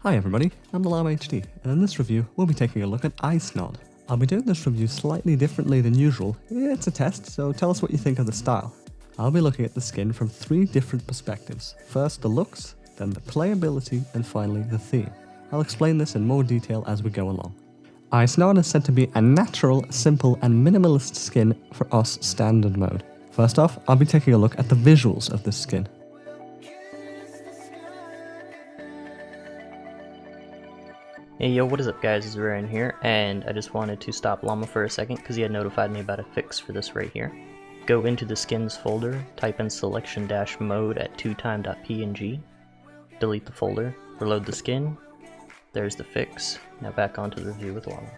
Hi everybody, I'm AlarmHD, and in this review we'll be taking a look at IsnoD. I'll be doing this review slightly differently than usual. It's a test, so tell us what you think of the style. I'll be looking at the skin from 3 different perspectives. First the looks, then the playability, and finally the theme. I'll explain this in more detail as we go along. IsnoD is said to be a natural, simple, and minimalist skin for OS standard mode. First off, I'll be taking a look at the visuals of this skin. Hey yo, what is up guys, it's Ryan here, and I just wanted to stop Llama for a second because he had notified me about a fix for this right here. Go into the skins folder, type in selection-mode at 2time.png, delete the folder, reload the skin, there's the fix. Now back onto the review with Llama.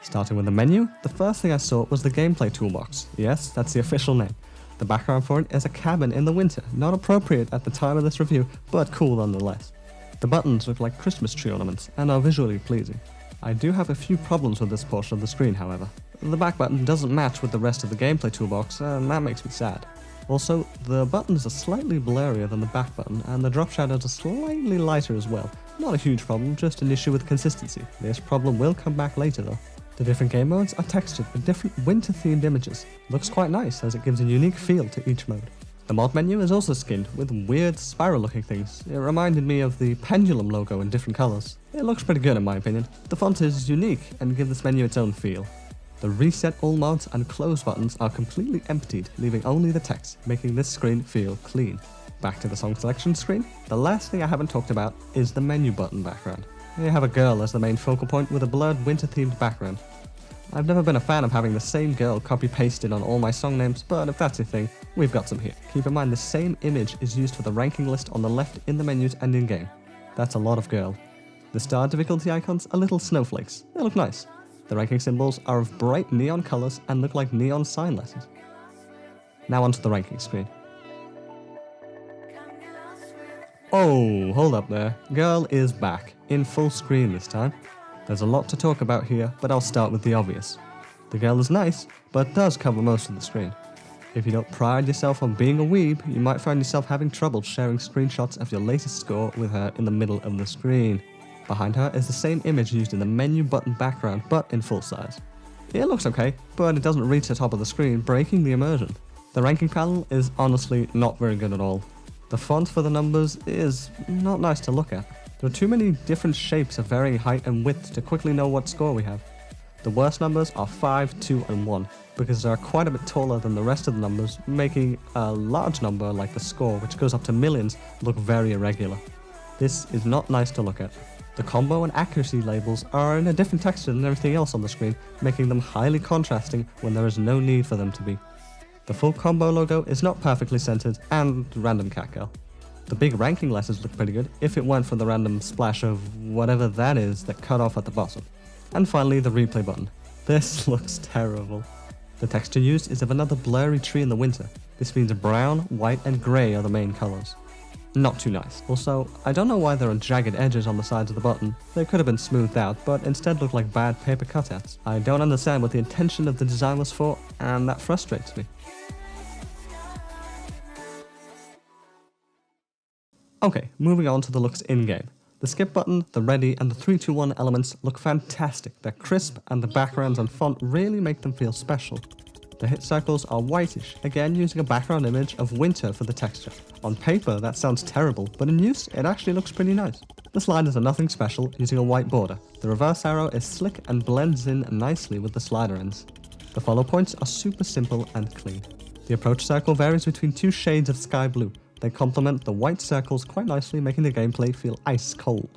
Starting with the menu, the first thing I saw was the gameplay toolbox. Yes, that's the official name. The background for it is a cabin in the winter, not appropriate at the time of this review, but cool nonetheless. The buttons look like Christmas tree ornaments and are visually pleasing. I do have a few problems with this portion of the screen, however. The back button doesn't match with the rest of the gameplay toolbox, and that makes me sad. Also, the buttons are slightly blurrier than the back button, and the drop shadows are slightly lighter as well. Not a huge problem, just an issue with consistency. This problem will come back later though. The different game modes are textured with different winter-themed images. Looks quite nice as it gives a unique feel to each mode. The mod menu is also skinned with weird spiral-looking things. It reminded me of the pendulum logo in different colours. It looks pretty good in my opinion. The font is unique and gives this menu its own feel. The reset all mods and close buttons are completely emptied, leaving only the text, making this screen feel clean. Back to the song selection screen. The last thing I haven't talked about is the menu button background. You have a girl as the main focal point with a blurred winter-themed background. I've never been a fan of having the same girl copy-pasted on all my song names, but if that's your thing, we've got some here. Keep in mind the same image is used for the ranking list on the left in the menus and in-game. That's a lot of girl. The star difficulty icons are little snowflakes. They look nice. The ranking symbols are of bright neon colours and look like neon sign letters. Now onto the ranking screen. Oh, hold up there. Girl is back, in full screen this time. There's a lot to talk about here, but I'll start with the obvious. The girl is nice, but does cover most of the screen. If you don't pride yourself on being a weeb, you might find yourself having trouble sharing screenshots of your latest score with her in the middle of the screen. Behind her is the same image used in the menu button background, but in full size. It looks okay, but it doesn't reach the top of the screen, breaking the immersion. The ranking panel is honestly not very good at all. The font for the numbers is not nice to look at. There are too many different shapes of varying height and width to quickly know what score we have. The worst numbers are 5, 2, and 1, because they are quite a bit taller than the rest of the numbers, making a large number like the score, which goes up to millions, look very irregular. This is not nice to look at. The combo and accuracy labels are in a different texture than everything else on the screen, making them highly contrasting when there is no need for them to be. The full combo logo is not perfectly centered, and random catgirl. The big ranking letters look pretty good if it weren't for the random splash of whatever that is that cut off at the bottom. And finally the replay button. This looks terrible. The texture used is of another blurry tree in the winter. This means brown, white and grey are the main colours. Not too nice. Also, I don't know why there are jagged edges on the sides of the button. They could have been smoothed out, but instead look like bad paper cutouts. I don't understand what the intention of the design was for, and that frustrates me. Okay, moving on to the looks in-game. The skip button, the ready, and the 3-2-1 elements look fantastic. They're crisp, and the backgrounds and font really make them feel special. The hit circles are whitish, again using a background image of winter for the texture. On paper, that sounds terrible, but in use, it actually looks pretty nice. The sliders are nothing special, using a white border. The reverse arrow is slick and blends in nicely with the slider ends. The follow points are super simple and clean. The approach circle varies between 2 shades of sky blue. They complement the white circles quite nicely, making the gameplay feel ice cold.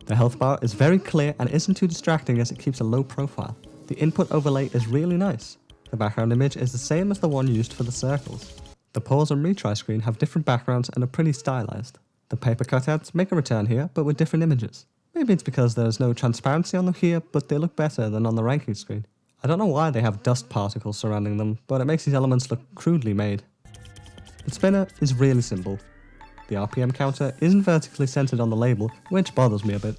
The health bar is very clear and isn't too distracting as it keeps a low profile. The input overlay is really nice. The background image is the same as the one used for the circles. The pause and retry screen have different backgrounds and are pretty stylized. The paper cutouts make a return here, but with different images. Maybe it's because there is no transparency on them here, but they look better than on the ranking screen. I don't know why they have dust particles surrounding them, but it makes these elements look crudely made. The spinner is really simple. The RPM counter isn't vertically centered on the label, which bothers me a bit.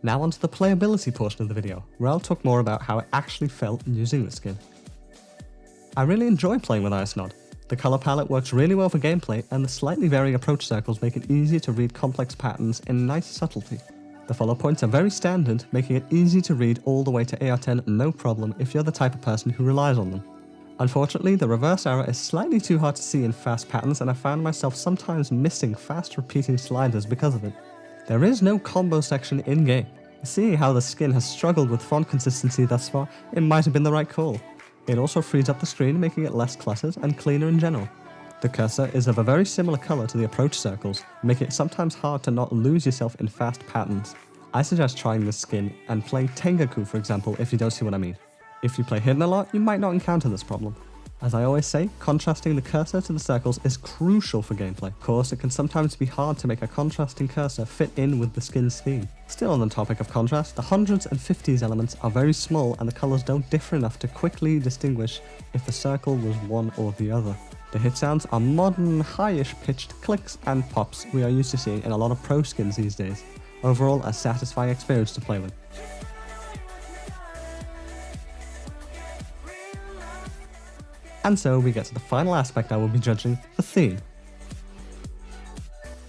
Now onto the playability portion of the video, where I'll talk more about how it actually felt using the skin. I really enjoy playing with IsnoD. The color palette works really well for gameplay, and the slightly varying approach circles make it easy to read complex patterns in nice subtlety. The follow points are very standard, making it easy to read all the way to AR10 no problem if you're the type of person who relies on them. Unfortunately, the reverse arrow is slightly too hard to see in fast patterns, and I found myself sometimes missing fast repeating sliders because of it. There is no combo section in-game. Seeing how the skin has struggled with font consistency thus far, it might have been the right call. It also frees up the screen, making it less cluttered and cleaner in general. The cursor is of a very similar color to the approach circles, making it sometimes hard to not lose yourself in fast patterns. I suggest trying this skin and playing Tengaku for example if you don't see what I mean. If you play hidden a lot, you might not encounter this problem. As I always say, contrasting the cursor to the circles is crucial for gameplay. Of course, it can sometimes be hard to make a contrasting cursor fit in with the skin's theme. Still on the topic of contrast, the 100s and 50s elements are very small and the colors don't differ enough to quickly distinguish if the circle was one or the other. The hit sounds are modern, high-ish pitched clicks and pops we are used to seeing in a lot of pro skins these days. Overall, a satisfying experience to play with. And so we get to the final aspect I will be judging, the theme.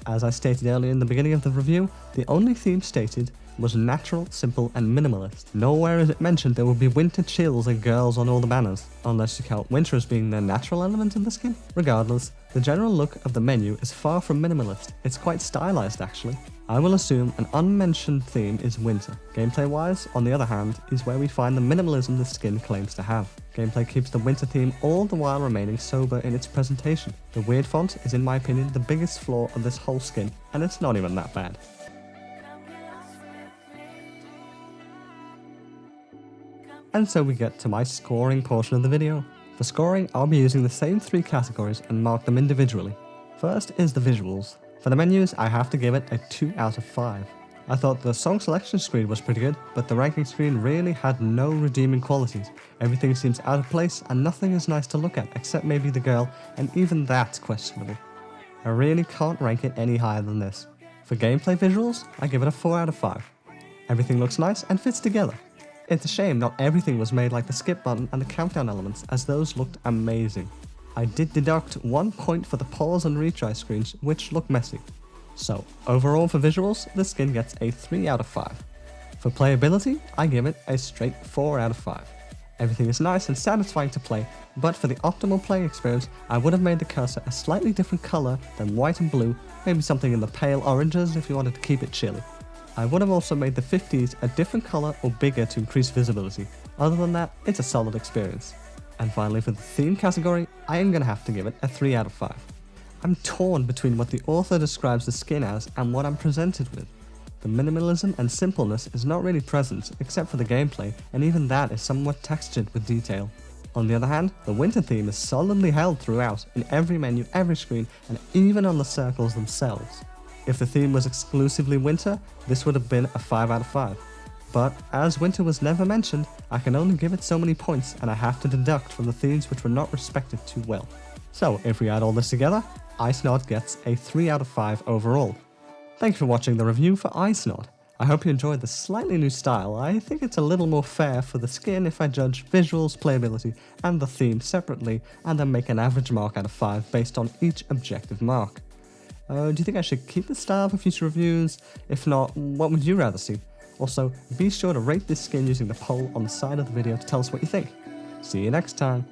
As I stated earlier in the beginning of the review, the only theme stated was natural, simple and minimalist. Nowhere is it mentioned there will be winter chills and girls on all the banners, unless you count winter as being the natural element in the skin. Regardless, the general look of the menu is far from minimalist, it's quite stylized actually. I will assume an unmentioned theme is winter. Gameplay wise, on the other hand, is where we find the minimalism the skin claims to have. Gameplay keeps the winter theme all the while remaining sober in its presentation. The weird font is in my opinion the biggest flaw of this whole skin, and it's not even that bad. And so we get to my scoring portion of the video. For scoring, I'll be using the same 3 categories and mark them individually. First is the visuals. For the menus, I have to give it a 2 out of 5. I thought the song selection screen was pretty good, but the ranking screen really had no redeeming qualities. Everything seems out of place and nothing is nice to look at except maybe the girl, and even that's questionable. I really can't rank it any higher than this. For gameplay visuals, I give it a 4 out of 5. Everything looks nice and fits together. It's a shame not everything was made like the skip button and the countdown elements, as those looked amazing. I did deduct 1 point for the pause and retry screens, which look messy. So, overall for visuals, the skin gets a 3 out of 5. For playability, I give it a straight 4 out of 5. Everything is nice and satisfying to play, but for the optimal playing experience, I would have made the cursor a slightly different color than white and blue, maybe something in the pale oranges if you wanted to keep it chilly. I would have also made the 50s a different color or bigger to increase visibility. Other than that, it's a solid experience. And finally for the theme category, I am going to have to give it a 3 out of 5. I'm torn between what the author describes the skin as and what I'm presented with. The minimalism and simpleness is not really present except for the gameplay, and even that is somewhat textured with detail. On the other hand, the winter theme is solidly held throughout, in every menu, every screen, and even on the circles themselves. If the theme was exclusively winter, this would have been a 5 out of 5. But as winter was never mentioned, I can only give it so many points and I have to deduct from the themes which were not respected too well. So if we add all this together, IsnoD gets a 3 out of 5 overall. Thank you for watching the review for IsnoD. I hope you enjoyed the slightly new style. I think it's a little more fair for the skin if I judge visuals, playability and the theme separately and then make an average mark out of 5 based on each objective mark. Do you think I should keep this style for future reviews? If not, what would you rather see? Also, be sure to rate this skin using the poll on the side of the video to tell us what you think. See you next time.